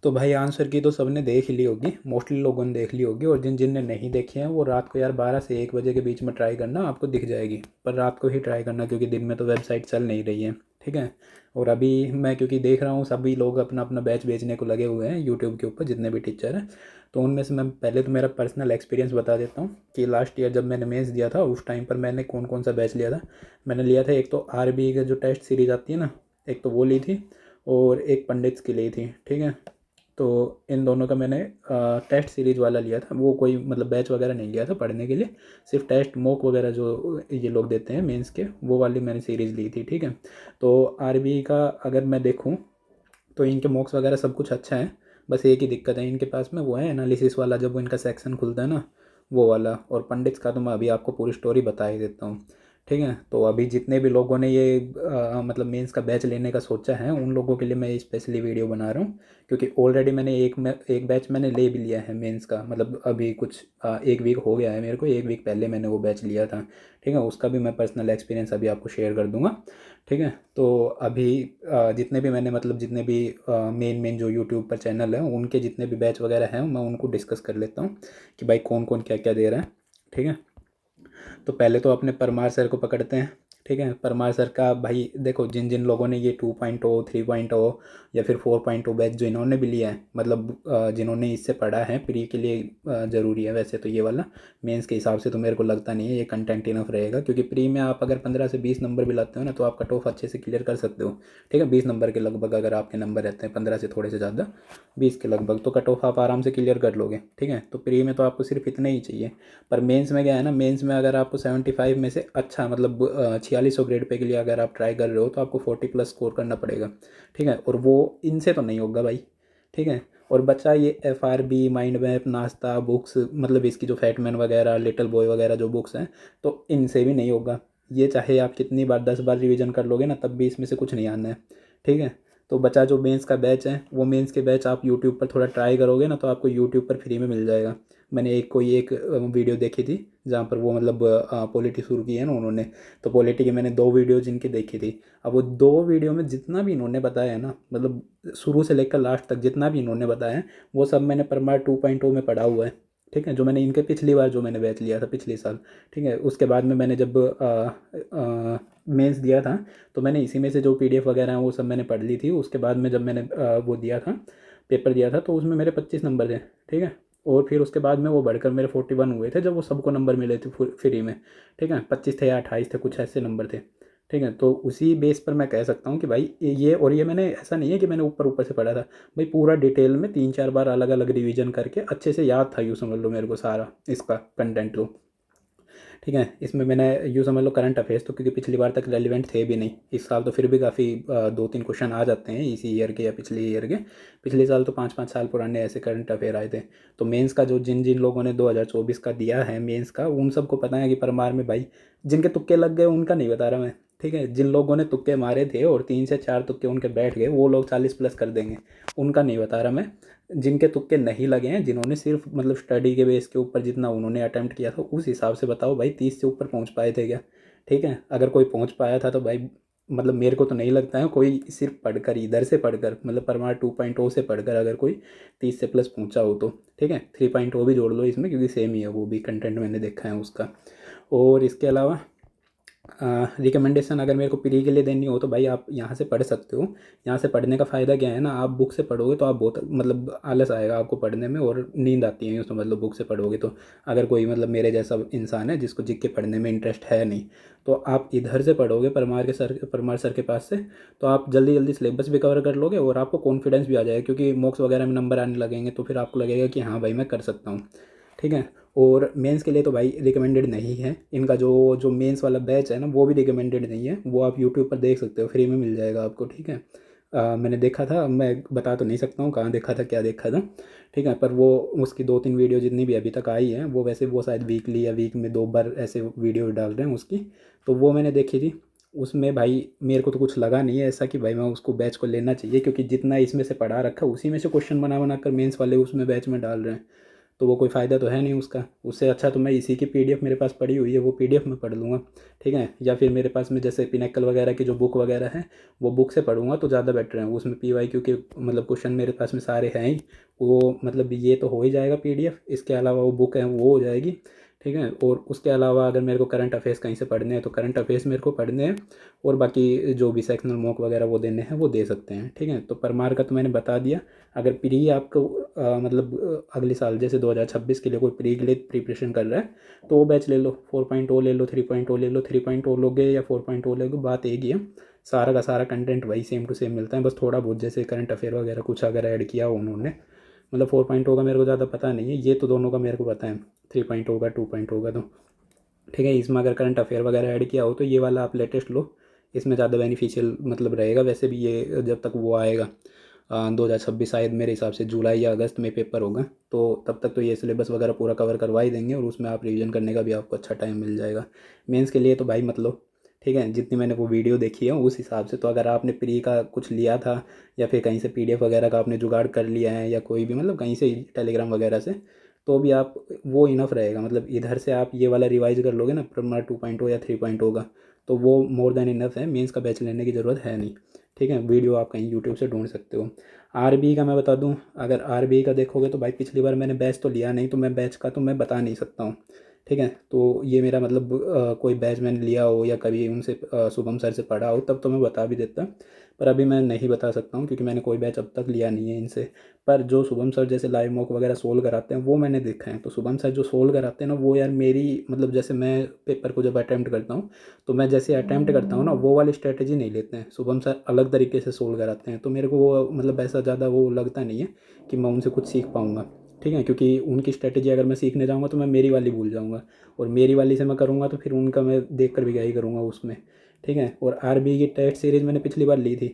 तो भाई आंसर की तो सबने देख ही ली होगी, मोस्टली लोगों ने देख ली होगी। और जिन जिन ने नहीं देखे हैं वो रात को यार 12 से 1 बजे के बीच में ट्राई करना, आपको दिख जाएगी। पर रात को ही ट्राई करना क्योंकि दिन में तो वेबसाइट चल नहीं रही है, ठीक है। और अभी मैं क्योंकि देख रहा हूँ सभी लोग अपना अपना बैच बेचने को लगे हुए हैं यूट्यूब के ऊपर, जितने भी टीचर हैं। तो उनमें से मैं पहले तो मेरा पर्सनल एक्सपीरियंस बता देता हूँ कि लास्ट ईयर जब मैंने मेंस दिया था उस टाइम पर मैंने कौन कौन सा बैच लिया था। मैंने लिया था एक तो आरबी का जो टेस्ट सीरीज़ आती है ना, एक तो वो ली थी, और एक पंडित्स की ली थी, ठीक है। तो इन दोनों का मैंने टेस्ट सीरीज वाला लिया था, वो कोई मतलब बैच वगैरह नहीं लिया था पढ़ने के लिए, सिर्फ टेस्ट मॉक वगैरह जो ये लोग देते हैं मेंस के, वो वाली मैंने सीरीज़ ली थी, ठीक है। तो आरबी का अगर मैं देखूँ तो इनके मॉक्स वगैरह सब कुछ अच्छा है। बस एक ही दिक्कत है इनके पास में, वो है एनालिसिस वाला, जब वो इनका सेक्शन खुलता है ना, वो वाला। और पंडित्स का तो मैं अभी आपको पूरी स्टोरी बता ही देता हूँ, ठीक है। तो अभी जितने भी लोगों ने ये मतलब मेंस का बैच लेने का सोचा है उन लोगों के लिए मैं स्पेशली वीडियो बना रहा हूँ। क्योंकि ऑलरेडी मैंने एक बैच मैंने ले भी लिया है मेंस का, मतलब अभी कुछ 1 वीक हो गया है मेरे को, 1 वीक पहले मैंने वो बैच लिया था, ठीक है। उसका भी मैं पर्सनल एक्सपीरियंस अभी आपको शेयर कर दूंगा, ठीक है। तो अभी जितने भी मैंने मतलब जितने भी मेन मेन जो यूट्यूब पर चैनल है उनके जितने भी बैच वगैरह हैं मैं उनको डिस्कस कर लेता हूँ कि भाई कौन कौन क्या क्या दे रहा है, ठीक है। तो पहले तो अपने परमार सर को पकड़ते हैं, ठीक है। परमार सर का भाई देखो, जिन जिन लोगों ने ये 2.0 3.0 या फिर 4.0 बैच जो इन्होंने भी लिया है, मतलब जिन्होंने इससे पढ़ा है प्री के लिए ज़रूरी है वैसे तो ये वाला। मेंस के हिसाब से तो मेरे को लगता नहीं है ये कंटेंट इनफ रहेगा, क्योंकि प्री में आप अगर 15 से 20 नंबर भी लाते हो ना तो आप कट ऑफ अच्छे से क्लियर कर सकते हो, ठीक है। 20 नंबर के लगभग अगर आपके नंबर रहते हैं, 15 से थोड़े से ज़्यादा, 20 के लगभग, तो कट ऑफ आप आराम से क्लियर कर लोगे, ठीक है। तो प्री में तो आपको सिर्फ इतने ही चाहिए। पर मेंस में क्या है ना, मेंस में अगर आपको 75 में से अच्छा मतलब 4600 ग्रेड पे के लिए अगर आप ट्राई कर रहे हो तो आपको 40+ स्कोर करना पड़ेगा, ठीक है। और वो इनसे तो नहीं होगा भाई, ठीक है। और बच्चा ये FRB माइंड मैप नाश्ता बुक्स, मतलब इसकी जो फैटमैन वगैरह लिटिल बॉय वगैरह जो बुक्स हैं, तो इनसे भी नहीं होगा। ये चाहे आप कितनी बार 10 बार रिवीजन कर लोगे ना तब भी इसमें से कुछ नहीं आना है, ठीक है। तो बच्चा जो मेंस का बैच है वो मेंस के बैच आप यूट्यूब पर थोड़ा ट्राई करोगे ना तो आपको यूट्यूब पर फ्री में मिल जाएगा। मैंने एक वीडियो देखी थी जहाँ पर वो मतलब पॉलिटी शुरू की है ना उन्होंने, तो पॉलिटी की मैंने 2 वीडियो जिनकी देखी थी। अब वो 2 वीडियो में जितना भी इन्होंने बताया है ना, मतलब शुरू से लेकर लास्ट तक जितना भी इन्होंने बताया है वो सब मैंने परमार 2.0 में पढ़ा हुआ है, ठीक है। जो मैंने इनके पिछली बार जो मैंने बैच लिया था पिछले साल, ठीक है। उसके बाद में मैंने जब मेंस दिया था तो मैंने इसी में से जो PDF वगैरह हैं वो सब मैंने पढ़ ली थी। उसके बाद में जब मैंने वो दिया था, पेपर दिया था, तो उसमें मेरे 25 नंबर थे, ठीक है। और फिर उसके बाद में वो बढ़कर मेरे 41 हुए थे जब वो सबको नंबर मिले थे फ्री में, ठीक है। 25 थे या 28 थे, कुछ ऐसे नंबर थे, ठीक है। तो उसी बेस पर मैं कह सकता हूँ कि भाई ये, और ये मैंने ऐसा नहीं है कि मैंने ऊपर ऊपर से पढ़ा था, भाई पूरा डिटेल में 3 4 बार अलग अलग रिवीजन करके अच्छे से याद था, यूँ समझ लो मेरे को सारा इसका कंटेंट तो, ठीक है। इसमें मैंने यूँ समझ लो करंट अफेयर्स तो, क्योंकि पिछली बार तक रेलिवेंट थे भी नहीं, इस साल तो फिर भी काफ़ी 2 3 क्वेश्चन आ जाते हैं इसी ईयर के या पिछले ईयर के। पिछले साल तो 5 5 साल पुराने ऐसे करंट अफेयर आए थे। तो मेंस का जो जिन जिन लोगों ने 2024 का दिया है मेंस का, उन सबको पता है कि परमार में भाई जिनके तुक्के लग गए उनका नहीं बता रहा मैं, ठीक है। जिन लोगों ने तुक्के मारे थे और 3 से 4 तुक्के उनके बैठ गए वो लोग 40+ कर देंगे, उनका नहीं बता रहा मैं। जिनके तुक्के नहीं लगे हैं, जिन्होंने सिर्फ मतलब स्टडी के बेस के ऊपर जितना उन्होंने अटेम्प्ट किया था उस हिसाब से बताओ भाई 30 से ऊपर पहुंच पाए थे क्या, ठीक है। अगर कोई पहुंच पाया था तो भाई मतलब मेरे को तो नहीं लगता है कोई सिर्फ पढ़कर इधर से पढ़कर मतलब परमार 2.0 से पढ़कर अगर कोई 30 से प्लस पहुंचा हो तो, ठीक है। 3.0 भी जोड़ लो इसमें क्योंकि सेम ही है वो भी कंटेंट मैंने देखा है उसका। और इसके अलावा रिकमेंडेशन अगर मेरे को प्री के लिए देनी हो तो भाई आप यहाँ से पढ़ सकते हो। यहाँ से पढ़ने का फ़ायदा क्या है ना, आप बुक से पढ़ोगे तो आप बहुत मतलब आलस आएगा आपको पढ़ने में और नींद आती है यूँ समझ लो बुक से पढ़ोगे तो। अगर कोई मतलब मेरे जैसा इंसान है जिसको जिक के पढ़ने में इंटरेस्ट है नहीं, तो आप इधर से पढ़ोगे परमार सर के पास से, तो आप जल्दी जल्दी सिलेबस भी कवर कर लोगे और आपको कॉन्फिडेंस भी आ जाएगा, क्योंकि मॉक्स वगैरह में नंबर आने लगेंगे तो फिर आपको लगेगा कि हाँ भाई मैं कर सकता हूँ, ठीक है। और मेंस के लिए तो भाई रिकमेंडेड नहीं है इनका, जो जो मेंस वाला बैच है ना वो भी रिकमेंडेड नहीं है, वो आप यूट्यूब पर देख सकते हो, फ्री में मिल जाएगा आपको, ठीक है। मैंने देखा था, मैं बता तो नहीं सकता हूँ कहाँ देखा था क्या देखा था, ठीक है। पर वो उसकी 2 3 वीडियो जितनी भी अभी तक आई हैं वो वैसे वो शायद वीकली या वीक में 2 बार ऐसे वीडियो डाल रहे हैं उसकी, तो वो मैंने देखी थी। उसमें भाई मेरे को तो कुछ लगा नहीं है ऐसा कि भाई मैं उसको बैच को लेना चाहिए, क्योंकि जितना इसमें से पढ़ा रखा है उसी में से क्वेश्चन बना बना कर मेंस वाले उसमें बैच में डाल रहे हैं। तो वो कोई फ़ायदा तो है नहीं उसका। उससे अच्छा तो मैं इसी की पीडीएफ मेरे पास पड़ी हुई है, वो पीडीएफ में पढ़ लूँगा, ठीक है। या फिर मेरे पास में जैसे पिनेकल वगैरह की जो बुक वगैरह है, वो बुक से पढ़ूँगा तो ज़्यादा बेटर है। उसमें पीवाईक्यू के मतलब क्वेश्चन मेरे पास में सारे हैं ही, वो मतलब ये तो हो ही जाएगा पीडीएफ, इसके अलावा वो बुक है वो हो जाएगी, ठीक है। और उसके अलावा अगर मेरे को करंट अफेयर्स कहीं से पढ़ने हैं तो करंट अफेयर्स मेरे को पढ़ने हैं, और बाकी जो भी सेक्शनल मॉक वगैरह वो देने हैं वो दे सकते हैं, ठीक है। तो परमार का तो मैंने बता दिया। अगर प्री आपको मतलब अगले साल जैसे 2026 के लिए कोई प्री के लिए प्रिपरेशन कर रहा है तो वो बैच ले लो, 4.0 ले लो, 3.0 ले लो। 3.0 लोगे या 4.0 लोगे बात एक ही है, सारा का सारा कंटेंट वही सेम टू सेम मिलता है, बस थोड़ा बहुत जैसे करंट अफेयर वगैरह कुछ अगर ऐड किया हो उन्होंने। मतलब 4.0 का मेरे को ज़्यादा पता नहीं है, ये तो दोनों का मेरे को पता है, 3.0 का 2.0 का तो, ठीक है। इसमें अगर करंट अफेयर वगैरह ऐड किया हो तो ये वाला आप लेटेस्ट लो, इसमें ज़्यादा बेनिफिशियल मतलब रहेगा। वैसे भी ये जब तक वो आएगा 2026 शायद मेरे हिसाब से जुलाई या अगस्त में पेपर होगा, तो तब तक तो ये सिलेबस वगैरह पूरा कवर करवा ही देंगे, और उसमें आप रिवीजन करने का भी आपको अच्छा टाइम मिल जाएगा। मेंस के लिए तो भाई मत लो, ठीक है। जितनी मैंने वो वीडियो देखी है उस हिसाब से तो अगर आपने प्री का कुछ लिया था या फिर कहीं से पीडीएफ वगैरह का आपने जुगाड़ कर लिया है, या कोई भी मतलब कहीं से टेलीग्राम वगैरह से, तो भी आप वो इनफ रहेगा। मतलब इधर से आप ये वाला रिवाइज कर लोगे ना प्रमार 2.0 या 3.0 का, तो वो मोर देन इनफ है, मेंस का बैच लेने की ज़रूरत है नहीं, ठीक है। वीडियो आप कहीं यूट्यूब से ढूंढ सकते हो। आरबी का मैं बता दूं, अगर आरबी का देखोगे तो भाई पिछली बार मैंने बैच तो लिया नहीं, तो मैं बैच का तो मैं बता नहीं सकता हूँ, ठीक है। तो ये मेरा मतलब कोई बैच मैंने लिया हो या कभी उनसे शुभम सर से पढ़ा हो तब तो मैं बता भी देता, पर अभी मैं नहीं बता सकता हूँ क्योंकि मैंने कोई बैच अब तक लिया नहीं है इनसे। पर जो शुभम सर जैसे लाइव मॉक वगैरह सोल्व कराते हैं वो मैंने देखा है, तो शुभम सर जो सोल्व कराते हैं ना वो यार मेरी मतलब जैसे मैं पेपर को जब अटैम्प्ट करता हूँ तो मैं जैसे अटैम्प्ट करता हूँ ना वो वाली स्ट्रेटजी नहीं लेते हैं, शुभम सर अलग तरीके से सोल्व कराते हैं, तो मेरे को वो मतलब ऐसा ज़्यादा वो लगता नहीं है कि मैं उनसे कुछ सीख पाऊँगा, ठीक है। क्योंकि उनकी स्ट्रेटजी अगर मैं सीखने जाऊँगा तो मैं मेरी वाली भूल जाऊँगा, और मेरी वाली से मैं करूँगा तो फिर उनका मैं देख कर भी क्या ही करूँगा उसमें, ठीक है। और आरबी की टेस्ट सीरीज़ मैंने पिछली बार ली थी,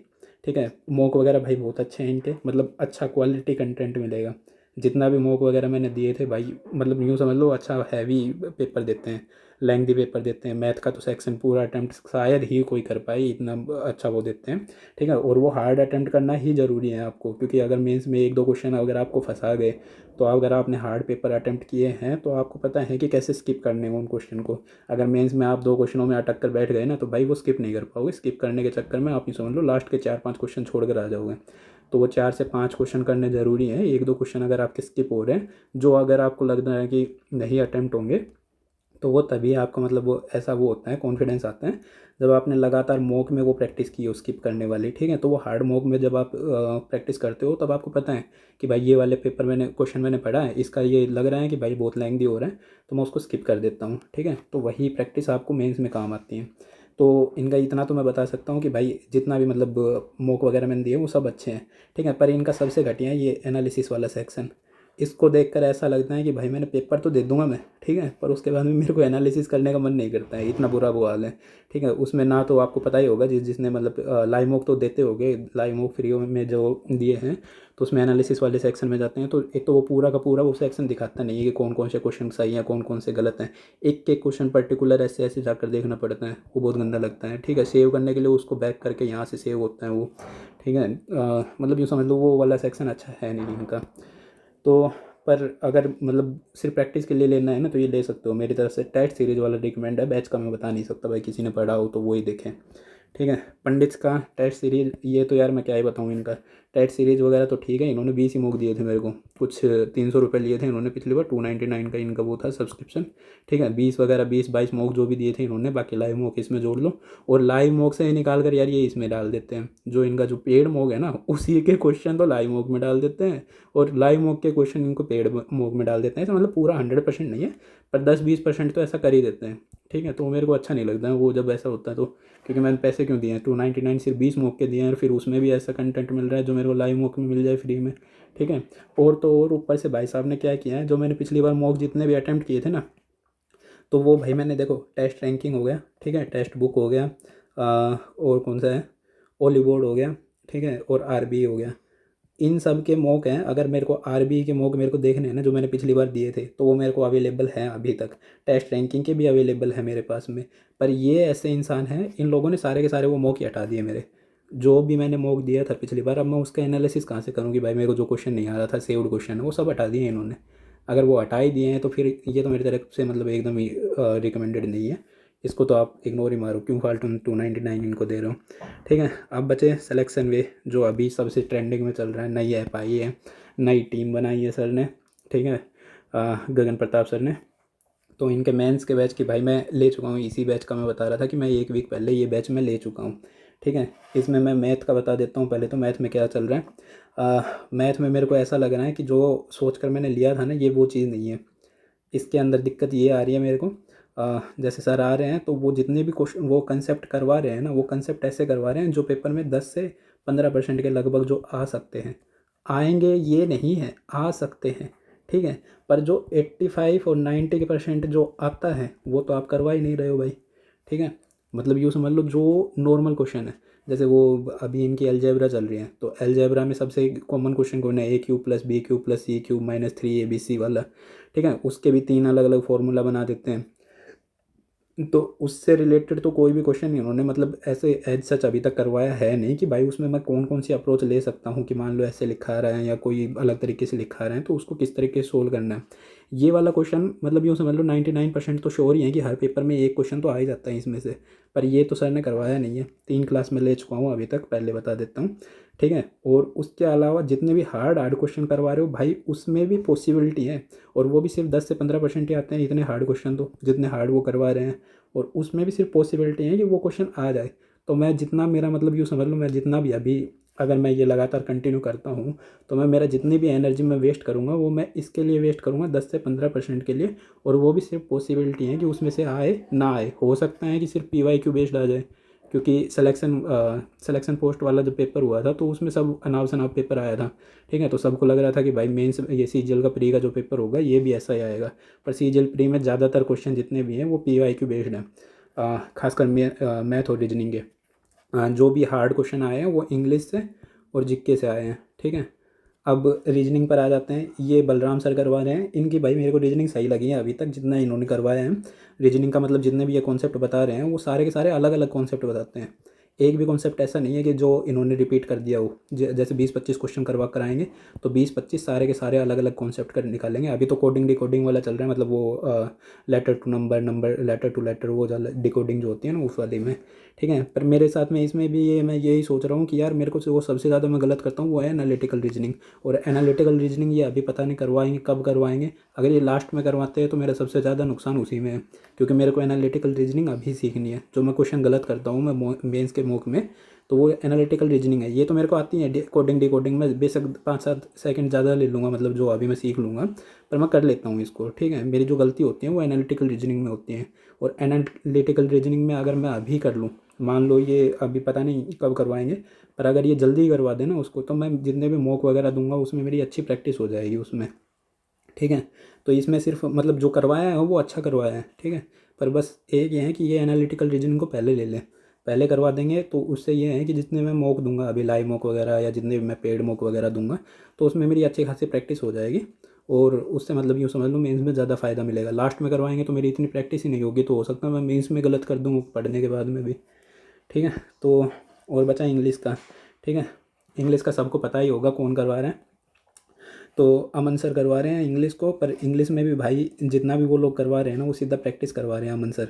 ठीक है। मॉक वगैरह भाई बहुत अच्छे हैं इनके, मतलब अच्छा क्वालिटी कंटेंट मिलेगा। जितना भी मॉक वगैरह मैंने दिए थे भाई, मतलब यूँ समझ लो अच्छा हैवी पेपर देते हैं, लेंथी पेपर देते हैं। मैथ का तो सेक्शन पूरा अटैम्प्ट शायद ही कोई कर पाए, इतना अच्छा वो देते हैं, ठीक है। और वो हार्ड अटैम्प्ट करना ही ज़रूरी है आपको, क्योंकि अगर मेंस में एक दो क्वेश्चन अगर आपको फंसा गए, तो अगर आपने हार्ड पेपर अटैम्प्ट किए हैं तो आपको पता है कि कैसे स्किप करने हैं उन क्वेश्चन को। अगर मेंस में आप दो क्वेश्चनों में अटक कर बैठ गए ना तो भाई वो स्किप नहीं कर पाओगे, स्किप करने के चक्कर में आप ये समझ लो लास्ट के 4-5 क्वेश्चन छोड़ कर आ जाओगे। तो वो 4 से 5 क्वेश्चन करने ज़रूरी हैं, एक दो क्वेश्चन अगर आपके स्किप हो रहे हैं जो अगर आपको लग रहा है कि नहीं अटैम्प्ट होंगे, तो वो तभी आपका मतलब वो ऐसा वो होता है, कॉन्फिडेंस आता है जब आपने लगातार मॉक में वो प्रैक्टिस की हो स्किप करने वाली, ठीक है। तो वो हार्ड मॉक में जब आप प्रैक्टिस करते हो तब आपको पता है कि भाई ये वाले पेपर मैंने क्वेश्चन मैंने पढ़ा है, इसका ये लग रहा है कि भाई बहुत लेंथी हो रहा है तो मैं उसको स्किप कर देता हूँ, ठीक है। तो वही प्रैक्टिस आपको मेंस में काम आती है। तो इनका इतना तो मैं बता सकता हूँ कि भाई जितना भी मतलब मॉक वगैरह मैंने दिए वो सब अच्छे हैं, ठीक है। पर इनका सबसे घटिया है ये एनालिसिस वाला सेक्शन, इसको देखकर ऐसा लगता है कि भाई मैंने पेपर तो दे दूंगा मैं, ठीक है, पर उसके बाद में मेरे को एनालिसिस करने का मन नहीं करता है, इतना बुरा वो हाल है, ठीक है। उसमें ना तो आपको पता ही होगा जिसने मतलब लाइव मॉक तो देते होगे, लाइव मॉक फ्री में जो दिए हैं तो उसमें एनालिसिस वाले सेक्शन में जाते हैं तो एक तो वो पूरा का पूरा वो सेक्शन दिखाता नहीं है कि कौन कौन से क्वेश्चन सही हैं कौन कौन से गलत हैं, एक एक क्वेश्चन पर्टिकुलर ऐसे ऐसे जाकर देखना पड़ता है, वो बहुत गंदा लगता है, ठीक है। सेव करने के लिए उसको बैक करके यहाँ से सेव होता है वो, ठीक है। मतलब यूँ समझ लो वो वाला सेक्शन अच्छा है नहीं इनका। तो पर अगर मतलब सिर्फ प्रैक्टिस के लिए लेना है ना तो ये ले सकते हो, मेरी तरफ से टेस्ट सीरीज वाला रिकमेंड है, बैच का मैं बता नहीं सकता, भाई किसी ने पढ़ा हो तो वो ही देखें, ठीक है। पंडित्स का टेस्ट सीरीज ये तो यार मैं क्या ही बताऊँ इनका, टेस्ट सीरीज वगैरह तो ठीक है, इन्होंने 20 ही मूक दिए थे मेरे को, कुछ 300 रुपये लिए थे इन्होंने पिछली बार, 299 का इनका वो था सब्सक्रिप्शन, ठीक है। 20 वगैरह 20-22 मूक जो भी दिए थे इन्होंने, बाकी लाइव मूक इसमें जोड़ लो, और लाइव मूक से निकाल कर यार ये इसमें डाल देते हैं, जो इनका जो पेड मूक है ना उसी के क्वेश्चन तो लाइव मूक में डाल देते हैं, और लाइव मॉक के क्वेश्चन इनको पेड मॉक में डाल देते हैं, ऐसा मतलब पूरा 100% नहीं है पर 10-20% तो ऐसा कर ही देते हैं, ठीक है। तो मेरे को अच्छा नहीं लगता है वो जब ऐसा होता है तो, क्योंकि मैंने पैसे क्यों दिए हैं, 299 सिर्फ 20 मॉक के दिए हैं, और फिर उसमें भी ऐसा कंटेंट मिल रहा है जो मेरे को लाइव मॉक में मिल जाए फ्री में, ठीक है। और तो और ऊपर से भाई साहब ने क्या किया है, जो मैंने पिछली बार मॉक जितने भी अटैम्प्ट किए थे ना, तो वो भाई मैंने देखो टेस्ट रैंकिंग हो गया, ठीक है, टेस्ट बुक हो गया, और कौन सा है, ओलीबोर्ड हो गया, ठीक है, और आरबी हो गया, इन सब के मॉक हैं। अगर मेरे को आरबी के मॉक मेरे को देखने हैं ना जो मैंने पिछली बार दिए थे तो वो मेरे को अवेलेबल हैं अभी तक, टेस्ट रैंकिंग के भी अवेलेबल है मेरे पास में। पर ये ऐसे इंसान हैं, इन लोगों ने सारे के सारे वो मॉक ही हटा दिए मेरे, जो भी मैंने मॉक दिया था पिछली बार, अब मैं उसका एनालिसिस कहाँ से करूँगी भाई, मेरे को जो क्वेश्चन नहीं आ रहा था सेव्ड क्वेश्चन वो सब हटा दिए इन्होंने। अगर वो हटा ही दिए हैं तो फिर ये तो मेरी तरफ से मतलब एकदम ही रिकमेंडेड नहीं है। इसको तो आप इग्नोर ही मारो, क्यों फालतू 299 इनको दे रहे हो। ठीक है, अब बचे सिलेक्शन वे, जो अभी सबसे ट्रेंडिंग में चल रहा है। नई ऐप आई है, नई टीम बनाई है सर ने, ठीक है, गगन प्रताप सर ने। तो इनके मेंस के बैच की भाई मैं ले चुका हूँ, इसी बैच का मैं बता रहा था कि मैं 1 वीक पहले ये बैच मैं ले चुका हूँ। ठीक है, इसमें मैं मैथ का बता देता हूँ पहले। तो मैथ में क्या चल रहा है, मैथ में मेरे को ऐसा लग रहा है कि जो सोच कर मैंने लिया था ना, ये वो चीज़ नहीं है। इसके अंदर दिक्कत ये आ रही है मेरे को, जैसे सर आ रहे हैं तो वो जितने भी क्वेश्चन वो कंसेप्ट करवा रहे हैं ना, वो कंसेप्ट ऐसे करवा रहे हैं जो पेपर में 10 से 15% के लगभग जो आ सकते हैं। आएंगे ये नहीं है, आ सकते हैं। ठीक है, पर जो 85 और 90% जो आता है वो तो आप करवा ही नहीं रहे हो भाई। ठीक है, मतलब यूँ समझ लो जो नॉर्मल क्वेश्चन है, जैसे वो अभी इनकी अलजेब्रा चल रही है, तो अलजेब्रा में सबसे कॉमन क्वेश्चन कौन है, a³ + b³ + c³ - c³ वाला। ठीक है, उसके भी 3 अलग अलग फार्मूला बना देते हैं। तो उससे रिलेटेड तो कोई भी क्वेश्चन नहीं उन्होंने मतलब ऐसे एज सच अभी तक करवाया है नहीं कि भाई उसमें मैं कौन कौन सी अप्रोच ले सकता हूँ, कि मान लो ऐसे लिखा रहा है या कोई अलग तरीके से लिखा रहे हैं तो उसको किस तरीके से सोल्व करना है। ये वाला क्वेश्चन मतलब यूँ समझ लो 99% तो श्योर ही है कि हर पेपर में एक क्वेश्चन तो आ ही जाता है इसमें से। पर ये तो सर ने करवाया नहीं है। 3 क्लास में ले चुका हूँ अभी तक, पहले बता देता हूँ। ठीक है, और उसके अलावा जितने भी हार्ड हार्ड क्वेश्चन करवा रहे हो भाई, उसमें भी पॉसिबिलिटी है, और वो भी सिर्फ 10 से 15% ही आते हैं इतने हार्ड क्वेश्चन, तो जितने हार्ड वो करवा रहे हैं। और उसमें भी सिर्फ पॉसिबिलिटी है कि वो क्वेश्चन आ जाए। तो मैं जितना मेरा मतलब यूँ समझ लो, मैं जितना भी अभी अगर मैं ये लगातार कंटिन्यू करता हूँ तो मैं मेरा जितनी भी एनर्जी मैं वेस्ट करूँगा वो मैं इसके लिए वेस्ट करूँगा 10 से 15% के लिए। और वो भी सिर्फ पॉसिबिलिटी है कि उसमें से आए ना आए, हो सकता है कि सिर्फ PYQ बेस्ड आ जाए, क्योंकि सिलेक्शन पोस्ट वाला जो पेपर हुआ था तो उसमें सब अनाप शनाप पेपर आया था। ठीक है, तो सबको लग रहा था कि भाई मेंस ये CGL का प्री का जो पेपर होगा ये भी ऐसा ही आएगा। पर CGL प्री में ज़्यादातर क्वेश्चन जितने भी हैं वो PYQ बेस्ड हैं, खासकर मैथ और रीजनिंग के। जो भी हार्ड क्वेश्चन आए हैं वो इंग्लिश से और जीके से आए हैं। ठीक है, अब रीजनिंग पर आ जाते हैं। ये बलराम सर करवा रहे हैं, इनकी भाई मेरे को रीजनिंग सही लगी है अभी तक जितना इन्होंने करवाया है। रीजनिंग का मतलब जितने भी ये कॉन्सेप्ट बता रहे हैं वो सारे के सारे अलग अलग कॉन्सेप्ट बताते हैं। एक भी कॉन्सेप्ट ऐसा नहीं है कि जो इन्होंने रिपीट कर दिया हो। जैसे 20-25 क्वेश्चन करवा कर आएंगे तो 20-25 सारे के सारे अलग अलग कॉन्सेप्ट कर निकालेंगे। अभी तो कोडिंग डिकोडिंग वाला चल रहा है, मतलब वो letter to number, number letter to letter, वो जो डिकोडिंग जो होती है ना उस वाली में। ठीक है, पर मेरे साथ में इसमें भी ये मैं यही सोच रहा हूँ कि यार मेरे को वो सबसे ज़्यादा मैं गलत करता हूँ वो है एनालिटिकल रीजनिंग। और एनालिटिकल रीजनिंग ये अभी पता नहीं करवाएंगे कब करवाएंगे। अगर ये लास्ट में करवाते हैं तो मेरा सबसे ज़्यादा नुकसान उसी में है, क्योंकि मेरे को एनालिटिकल रीजनिंग अभी सीखनी है। जो मैं क्वेश्चन गलत करता हूँ मैं मेंस के मॉक में, तो वो एनालिटिकल रीजनिंग है। ये तो मेरे को आती है, कोडिंग डिकोडिंग में बेशक 5-7 सेकंड ज़्यादा ले लूँगा, मतलब जो अभी मैं सीख लूँगा, पर मैं कर लेता हूँ इसको। ठीक है, मेरी जो गलती होती है वो एनालिटिकल रीजनिंग में होती है। और एनालिटिकल रीजनिंग में अगर मैं अभी कर लूँ, मान लो ये अभी पता नहीं कब करवाएंगे, पर अगर ये जल्दी करवा देना उसको, तो मैं जितने भी मॉक वगैरह दूंगा उसमें मेरी अच्छी प्रैक्टिस हो जाएगी उसमें। ठीक है, तो इसमें सिर्फ मतलब जो करवाया है वो अच्छा करवाया है। ठीक है, पर बस एक ये है कि ये एनालिटिकल रीजनिंग को पहले ले लें, पहले करवा देंगे तो उससे ये है कि जितने मैं मॉक दूंगा अभी, लाइव मॉक वगैरह या जितने भी मैं पेड मॉक वगैरह दूंगा, तो उसमें मेरी अच्छी खासी प्रैक्टिस हो जाएगी। और उससे मतलब यूँ समझ लो मेंस में ज़्यादा फ़ायदा मिलेगा। लास्ट में करवाएंगे तो मेरी इतनी प्रैक्टिस ही नहीं होगी, तो हो सकता है मैं मेंस में गलत कर दूँ पढ़ने के बाद में भी। ठीक है, तो और बचा इंग्लिश का। ठीक है, इंग्लिश का सबको पता ही होगा कौन करवा रहे हैं, तो अमन सर करवा रहे हैं इंग्लिश को। पर इंग्लिश में भी भाई जितना भी वो लोग करवा रहे हैं ना वो सीधा प्रैक्टिस करवा रहे हैं अमन सर।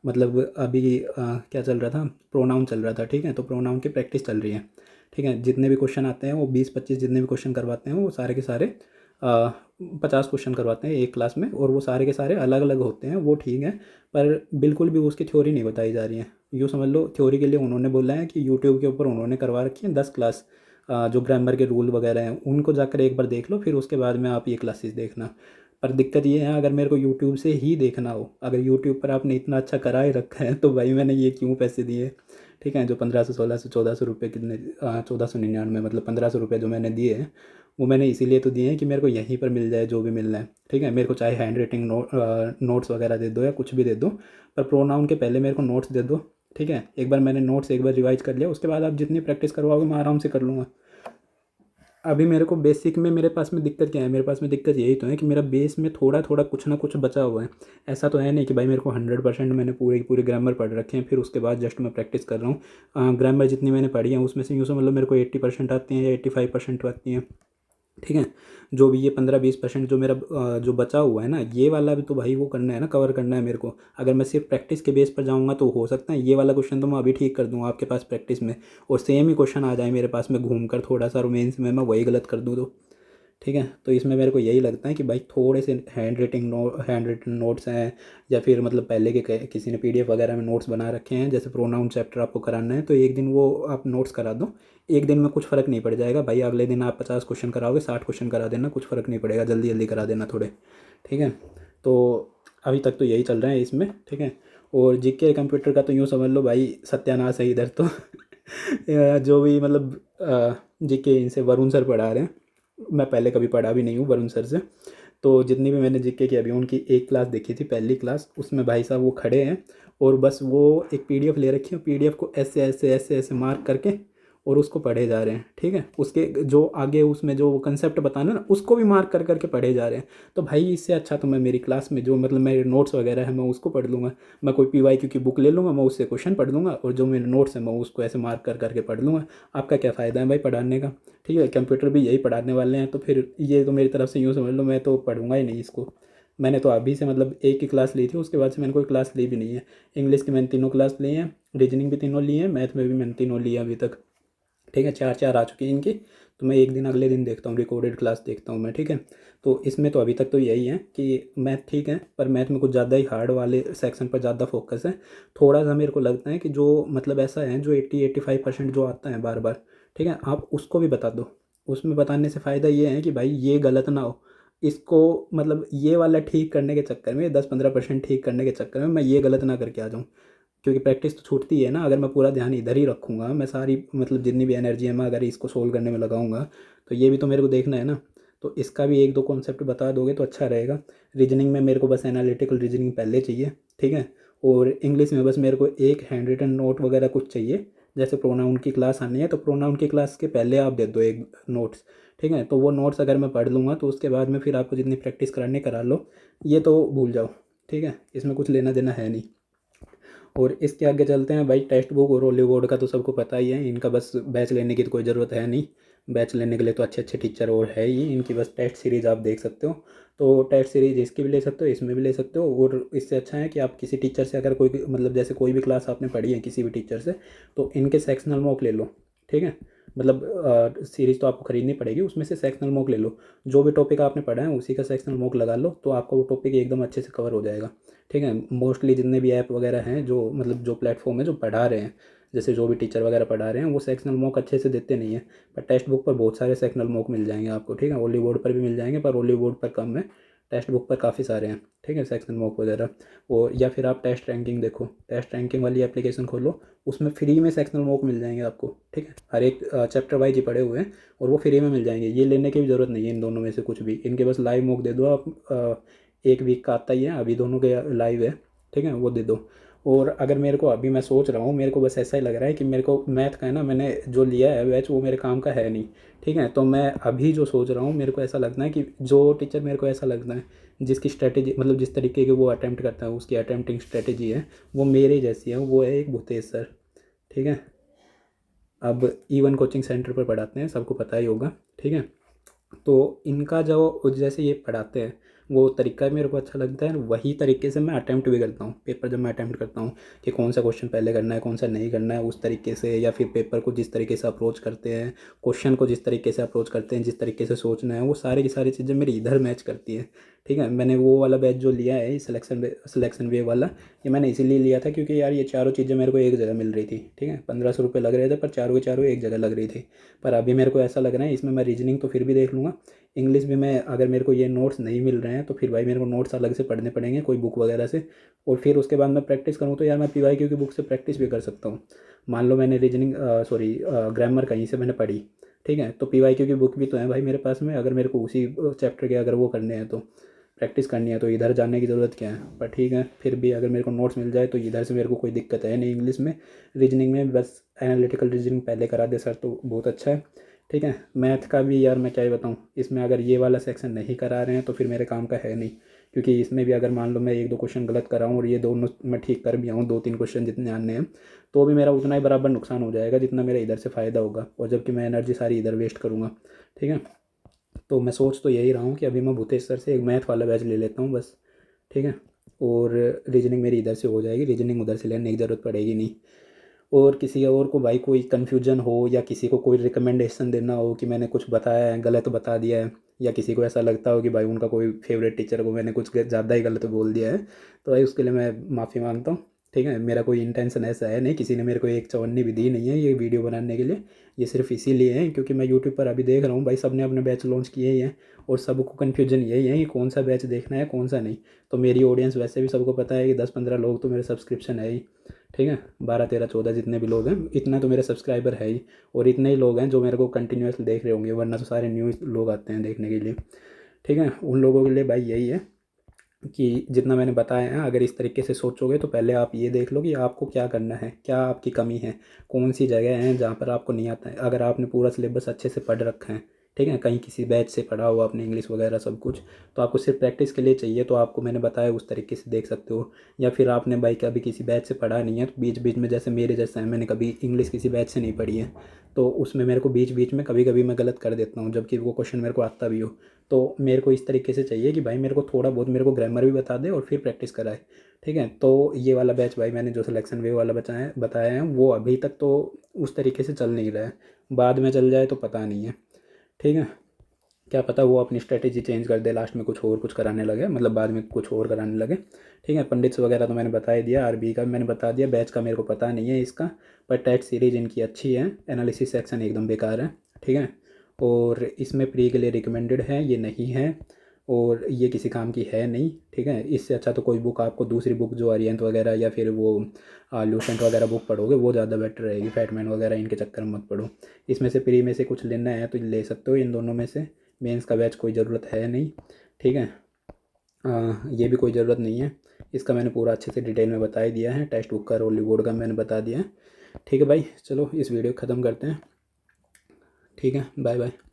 मतलब अभी क्या चल रहा था, प्रोनाउन चल रहा था। ठीक है, तो प्रोनाउन की प्रैक्टिस चल रही है। ठीक है, जितने भी क्वेश्चन आते हैं वो 20-25 जितने भी क्वेश्चन करवाते हैं वो सारे के सारे 50 क्वेश्चन करवाते हैं एक क्लास में, और वो सारे के सारे अलग अलग होते हैं, वो ठीक है। पर बिल्कुल भी उसकी थ्योरी नहीं बताई जा रही है। यूँ समझ लो थ्योरी के लिए उन्होंने बोला है कि यूट्यूब के ऊपर उन्होंने करवा रखी है 10 क्लास, जो ग्रामर के रूल वगैरह हैं उनको जाकर एक बार देख लो, फिर उसके बाद में आप ये क्लासेस देखना। पर दिक्कत ये है, अगर मेरे को यूट्यूब से ही देखना हो, अगर यूट्यूब पर आपने इतना अच्छा करा ही रखा है तो भाई मैंने ये क्यों पैसे दिए। ठीक है, जो 1500 1600 1400 रुपये कितने, 1499, मतलब 1500 रुपये जो मैंने दिए हैं वो मैंने इसीलिए तो दिए हैं कि मेरे को यहीं पर मिल जाए जो भी मिलना है। ठीक है, मेरे को चाहे हैंड राइटिंग नोट्स वगैरह दे दो या कुछ भी दे दो, पर प्रोनाउन के पहले मेरे को नोट्स दे दो। ठीक है, एक बार मैंने नोट्स एक बार रिवाइज कर लिया, उसके बाद आप जितनी प्रैक्टिस करवाओगे मैं आराम से कर लूँगा। अभी मेरे को बेसिक में मेरे पास में दिक्कत क्या है, मेरे पास में दिक्कत यही तो है कि मेरा बेस में थोड़ा थोड़ा कुछ ना कुछ बचा हुआ है। ऐसा तो है नहीं कि भाई मेरे को 100% मैंने पूरे पूरे ग्रामर पढ़ रखे हैं फिर उसके बाद जस्ट मैं प्रैक्टिस कर रहा हूँ। ग्रामर जितनी मैंने पढ़ी है उसमें से यूँ समझ लो मेरे को 80% आती हैं या 85% आती हैं। ठीक है। जो भी ये 15-20% जो मेरा जो बचा हुआ है ना, ये वाला भी तो भाई वो करना है ना, कवर करना है मेरे को। अगर मैं सिर्फ प्रैक्टिस के बेस पर जाऊँगा तो हो सकता है ये वाला क्वेश्चन तो मैं अभी ठीक कर दूँगा आपके पास प्रैक्टिस में, और सेम ही क्वेश्चन आ जाए मेरे पास में घूम कर थोड़ा सा रोमेंस में, मैं वही गलत कर दूँ तो। ठीक है। तो इसमें मेरे को यही लगता है कि भाई थोड़े से हैंड रिटन नोट्स हैं, या फिर मतलब पहले के किसी ने पीडीएफ वगैरह में नोट्स बना रखे हैं, जैसे प्रोनाउन चैप्टर आपको कराना है तो एक दिन वो आप नोट्स करा दो। एक दिन में कुछ फ़र्क नहीं पड़ जाएगा भाई, अगले दिन आप 50 क्वेश्चन कराओगे, 60 क्वेश्चन करा देना, कुछ फ़र्क नहीं पड़ेगा, जल्दी जल्दी करा देना थोड़े। ठीक है। तो अभी तक तो यही चल रहा है इसमें। ठीक है। और जीके कंप्यूटर का तो यूँ समझ लो भाई सत्यानाश है इधर तो। जो भी मतलब जीके इनसे वरुण सर पढ़ा रहे हैं, मैं पहले कभी पढ़ा भी नहीं हूँ वरुण सर से। तो जितनी भी मैंने जीके की अभी उनकी एक क्लास देखी थी, पहली क्लास, उसमें भाई साहब वो खड़े हैं और बस वो एक पीडीएफ ले रखी है, पीडीएफ को ऐसे ऐसे ऐसे ऐसे मार्क करके और उसको पढ़े जा रहे हैं। ठीक है। उसके जो आगे उसमें जो कंसेप्ट बताना ना, उसको भी मार्क कर करके पढ़े जा रहे हैं। तो भाई इससे अच्छा तो मैं मेरी क्लास में जो मतलब मेरे नोट्स वगैरह है मैं उसको पढ़ लूँगा। मैं कोई पीवाईक्यू की बुक ले लूँगा, मैं उससे क्वेश्चन पढ़ लूँगा, और जो मेरे नोट्स हैं मैं उसको ऐसे मार्क कर करके पढ़ लूँगा। आपका क्या फ़ायदा है भाई पढ़ाने का। ठीक है। कंप्यूटर भी यही पढ़ाने वाले हैं, तो फिर ये तो मेरी तरफ से यूँ समझ लो मैं तो पढ़ूंगा ही नहीं इसको। मैंने तो अभी से मतलब एक ही क्लास ली थी, उसके बाद से मैंने कोई क्लास ली भी नहीं है। इंग्लिश की मैंने तीनों क्लास ली हैं, रीजनिंग भी तीनों ली है, मैथ में भी मैंने तीनों ली है अभी तक। ठीक है। 4-4 आ चुकी है इनकी। तो मैं एक दिन अगले दिन देखता हूँ, रिकॉर्डेड क्लास देखता हूँ मैं। ठीक है। तो इसमें तो अभी तक तो यही है कि मैथ ठीक है, पर मैथ में कुछ ज़्यादा ही हार्ड वाले सेक्शन पर ज़्यादा फोकस है। थोड़ा सा मेरे को लगता है कि जो मतलब ऐसा है जो 80-85% जो आता है बार बार, ठीक है, आप उसको भी बता दो। उसमें बताने से फ़ायदा ये है कि भाई ये गलत ना हो। इसको मतलब ये वाला ठीक करने के चक्कर में, 10-15% ठीक करने के चक्कर में मैं ये गलत ना करके आ जाऊँ। क्योंकि प्रैक्टिस तो छूटती है ना, अगर मैं पूरा ध्यान इधर ही रखूँगा, मैं सारी मतलब जितनी भी एनर्जी है मैं अगर इसको सोल्व करने में लगाऊंगा, तो ये भी तो मेरे को देखना है ना। तो इसका भी एक दो कॉन्सेप्ट बता दोगे तो अच्छा रहेगा। रीजनिंग में मेरे को बस एनालिटिकल रीजनिंग पहले चाहिए। ठीक है। और इंग्लिश में बस मेरे को एक हैंड रिटन नोट वगैरह कुछ चाहिए। जैसे प्रोनाउन की क्लास आनी है तो प्रोनाउन की क्लास के पहले आप दे दो एक नोट्स। ठीक है। तो वो नोट्स अगर मैं पढ़ लूँगा तो उसके बाद में फिर आपको जितनी प्रैक्टिस कराने करा लो, ये तो भूल जाओ। ठीक है। इसमें कुछ लेना देना है नहीं। और इसके आगे चलते हैं भाई, टेक्स्ट बुक और होली बोर्ड का तो सबको पता ही है, इनका बस बैच लेने की तो कोई ज़रूरत है नहीं। बैच लेने के लिए तो अच्छे अच्छे टीचर और है ही, इनकी बस टेस्ट सीरीज़ आप देख सकते हो। तो टेस्ट सीरीज़ इसकी भी ले सकते हो, इसमें भी ले सकते हो। और इससे अच्छा है कि आप किसी टीचर से अगर कोई मतलब जैसे कोई भी क्लास आपने पढ़ी है किसी भी टीचर से, तो इनके सेक्शनल मॉक ले लो। ठीक है। मतलब सीरीज़ तो आपको खरीदनी पड़ेगी, उसमें से सेक्शनल मॉक ले लो। जो भी टॉपिक आपने पढ़ा है उसी का सेक्शनल मॉक लगा लो, तो आपका वो टॉपिक एकदम अच्छे से कवर हो जाएगा। ठीक है। मोस्टली जितने भी ऐप वगैरह हैं जो मतलब जो प्लेटफॉर्म है जो पढ़ा रहे हैं, जैसे जो भी टीचर वगैरह पढ़ा रहे हैं, वो सेक्शनल मॉक अच्छे से देते नहीं है। पर टेक्स्ट बुक पर बहुत सारे सेक्शनल मॉक मिल जाएंगे आपको। ठीक है। ओली बोर्ड पर भी मिल जाएंगे, पर ओली बोर्ड पर कम है, टेक्स्ट बुक पर काफ़ी सारे हैं। ठीक है। सेक्शनल मॉक वगैरह। और या फिर आप टेस्ट रैंकिंग देखो, टेस्ट रैंकिंग वाली एप्लीकेशन खोलो, उसमें फ्री में सेक्शनल मॉक मिल जाएंगे आपको। ठीक है। हर एक चैप्टर वाइज ही पढ़े हुए हैं और वो फ्री में मिल जाएंगे। ये लेने की भी ज़रूरत नहीं है इन दोनों में से कुछ भी, इनके बस लाइव मॉक दे दो आप। एक वीक का आता ही है, अभी दोनों के लाइव है। ठीक है। वो दे दो। और अगर मेरे को अभी मैं सोच रहा हूँ, मेरे को बस ऐसा ही लग रहा है कि मेरे को मैथ का है ना, मैंने जो लिया है बैच वो मेरे काम का है नहीं। ठीक है। तो मैं अभी जो सोच रहा हूँ, मेरे को ऐसा लगता है कि जो टीचर मेरे को ऐसा लगता है जिसकी स्ट्रेटेजी मतलब जिस तरीके की वो अटैम्प्ट करता है, उसकी अटैम्प्टिंग स्ट्रेटेजी है वो मेरे जैसी है, वो है एक भूतेश सर। ठीक है। अब E1 कोचिंग सेंटर पर पढ़ाते हैं, सबको पता ही होगा। ठीक है। तो इनका जो जैसे ये पढ़ाते हैं वो तरीका मेरे को अच्छा लगता है, वही तरीके से मैं अटैम्प्ट भी करता हूँ पेपर। जब मैं अटैम्प्ट करता हूँ कि कौन सा क्वेश्चन पहले करना है कौन सा नहीं करना है, उस तरीके से, या फिर पेपर को जिस तरीके से अप्रोच करते हैं, क्वेश्चन को जिस तरीके से अप्रोच करते हैं, जिस तरीके से सोचना है, वो सारी की सारी चीज़ें मेरी इधर मैच करती हैं। ठीक है। मैंने वो वाला बैच जो लिया है सिलेक्शन वे वाला, ये मैंने इसीलिए लिया था क्योंकि यार ये चारों चीज़ें मेरे को एक जगह मिल रही थी। ठीक है। 1500 रुपये लग रहे थे, पर चारों के चारों एक जगह लग रही थी। पर अभी मेरे को ऐसा लग रहा है इसमें मैं रीजनिंग तो फिर भी देख लूँगा, इंग्लिश भी मैं, अगर मेरे को ये नोट्स नहीं मिल रहे हैं तो फिर भाई मेरे को नोट्स अलग से पढ़ने पड़ेंगे कोई बुक वगैरह से। और फिर उसके बाद मैं प्रैक्टिस करूँ तो यार मैं पीवाईक्यू की बुक से प्रैक्टिस भी कर सकता हूँ। मान लो मैंने रीजनिंग सॉरी ग्रामर कहीं से मैंने पढ़ी, ठीक है, तो पीवाईक्यू की बुक भी तो है भाई मेरे पास में, अगर मेरे को उसी चैप्टर के अगर वो करने हैं तो प्रैक्टिस करनी है तो इधर जाने की ज़रूरत क्या है। पर ठीक है, फिर भी अगर मेरे को नोट्स मिल जाए तो इधर से मेरे को कोई दिक्कत है नहीं। इंग्लिश में रीजनिंग में बस एनालिटिकल रीजनिंग पहले करा दे सर तो बहुत अच्छा है। ठीक है। मैथ का भी यार मैं क्या ही बताऊँ, इसमें अगर ये वाला सेक्शन नहीं करा रहे हैं तो फिर मेरे काम का है नहीं। क्योंकि इसमें भी अगर मान लो मैं एक दो क्वेश्चन गलत कराऊँ और ये दोनों मैं ठीक कर भी आऊँ, 2-3 क्वेश्चन जितने आने हैं, तो भी मेरा उतना ही बराबर नुकसान हो जाएगा जितना मेरा इधर से फ़ायदा होगा, और जबकि मैं एनर्जी सारी इधर वेस्ट करूँगा। ठीक है। तो मैं सोच तो यही रहा हूँ कि अभी मैं भूतेश्वर से एक मैथ वाला बैच ले लेता हूँ बस, ठीक है। और रीजनिंग मेरी इधर से हो जाएगी, रीजनिंग उधर से लेने की ज़रूरत पड़ेगी नहीं। और किसी और को भाई कोई कन्फ्यूजन हो या किसी को कोई रिकमेंडेशन देना हो कि मैंने कुछ बताया है गलत बता दिया है, या किसी को ऐसा लगता हो कि भाई उनका कोई फेवरेट टीचर को मैंने कुछ ज़्यादा ही गलत बोल दिया है, तो भाई उसके लिए मैं माफ़ी मांगता हूँ, ठीक है। मेरा कोई इंटेंशन ऐसा है नहीं, किसी ने मेरे को एक चवन्नी भी दी नहीं है ये वीडियो बनाने के लिए। ये सिर्फ इसीलिए है क्योंकि मैं यूट्यूब पर अभी देख रहा हूँ भाई सब ने अपने बैच लॉन्च किए ही हैं, और सबको कन्फ्यूजन यही है कि कौन सा बैच देखना है कौन सा नहीं। तो मेरी ऑडियंस वैसे भी सबको पता है कि 10-15 लोग तो मेरे सब्सक्रिप्शन है ही, ठीक है। 12-13-14 जितने भी लोग हैं, इतना तो मेरे सब्सक्राइबर है ही, और इतने ही लोग हैं जो मेरे को कंटिन्यूसली देख रहे होंगे, वरना तो सारे न्यू लोग आते हैं देखने के लिए, ठीक है। उन लोगों के लिए भाई यही है कि जितना मैंने बताया है अगर इस तरीके से सोचोगे तो पहले आप ये देख लो कि आपको क्या करना है, क्या आपकी कमी है, कौन सी जगह है जहाँ पर आपको नहीं आता है। अगर आपने पूरा सिलेबस अच्छे से पढ़ रखा है, ठीक है, कहीं किसी बैच से पढ़ा हुआ आपने इंग्लिश वगैरह सब कुछ, तो आपको सिर्फ प्रैक्टिस के लिए चाहिए तो आपको मैंने बताया उस तरीके से देख सकते हो। या फिर आपने भाई कभी किसी बैच से पढ़ा नहीं है तो बीच बीच में, जैसे मेरे जैसा है, मैंने कभी इंग्लिश किसी बैच से नहीं पढ़ी है, तो उसमें मेरे को बीच बीच में कभी कभी मैं गलत कर देता हूँ जबकि वो क्वेश्चन मेरे को आता भी हो। तो मेरे को इस तरीके से चाहिए कि भाई मेरे को थोड़ा बहुत मेरे को ग्रामर भी बता दे और फिर प्रैक्टिस कराए, ठीक है। तो ये वाला बैच भाई मैंने जो सिलेक्शन वे वाला बताया है वो अभी तक तो उस तरीके से चल नहीं रहा है, बाद में चल जाए तो पता नहीं है, ठीक है। क्या पता वो अपनी स्ट्रेटेजी चेंज कर दे, लास्ट में कुछ और कुछ कराने लगे, मतलब बाद में कुछ और कराने लगे, ठीक है। पंडित्स वगैरह तो मैंने बता ही दिया, आरबी का भी मैंने बता दिया, बैच का मेरे को पता नहीं है इसका, पर टेट सीरीज इनकी अच्छी है, एनालिसिस सेक्शन एकदम बेकार है, ठीक है। और इसमें प्री के लिए रिकमेंडेड है, ये नहीं है, और ये किसी काम की है नहीं, ठीक है। इससे अच्छा तो कोई बुक आपको दूसरी बुक जो अरियंत वगैरह या फिर वो लूसेंट वगैरह बुक पढ़ोगे वो ज़्यादा बेटर रहेगी, फैटमैन वगैरह इनके चक्कर में मत पढ़ो। इसमें से प्री में से कुछ लेना है तो ले सकते हो इन दोनों में से, मेंस का बैच कोई ज़रूरत है नहीं, ठीक है। ये भी कोई ज़रूरत नहीं है, इसका मैंने पूरा अच्छे से डिटेल में बता ही दिया है, टेक्स्ट बुक का रोली बोर्ड का मैंने बता दिया है, ठीक है भाई। चलो इस वीडियो ख़त्म करते हैं, ठीक है, बाय बाय।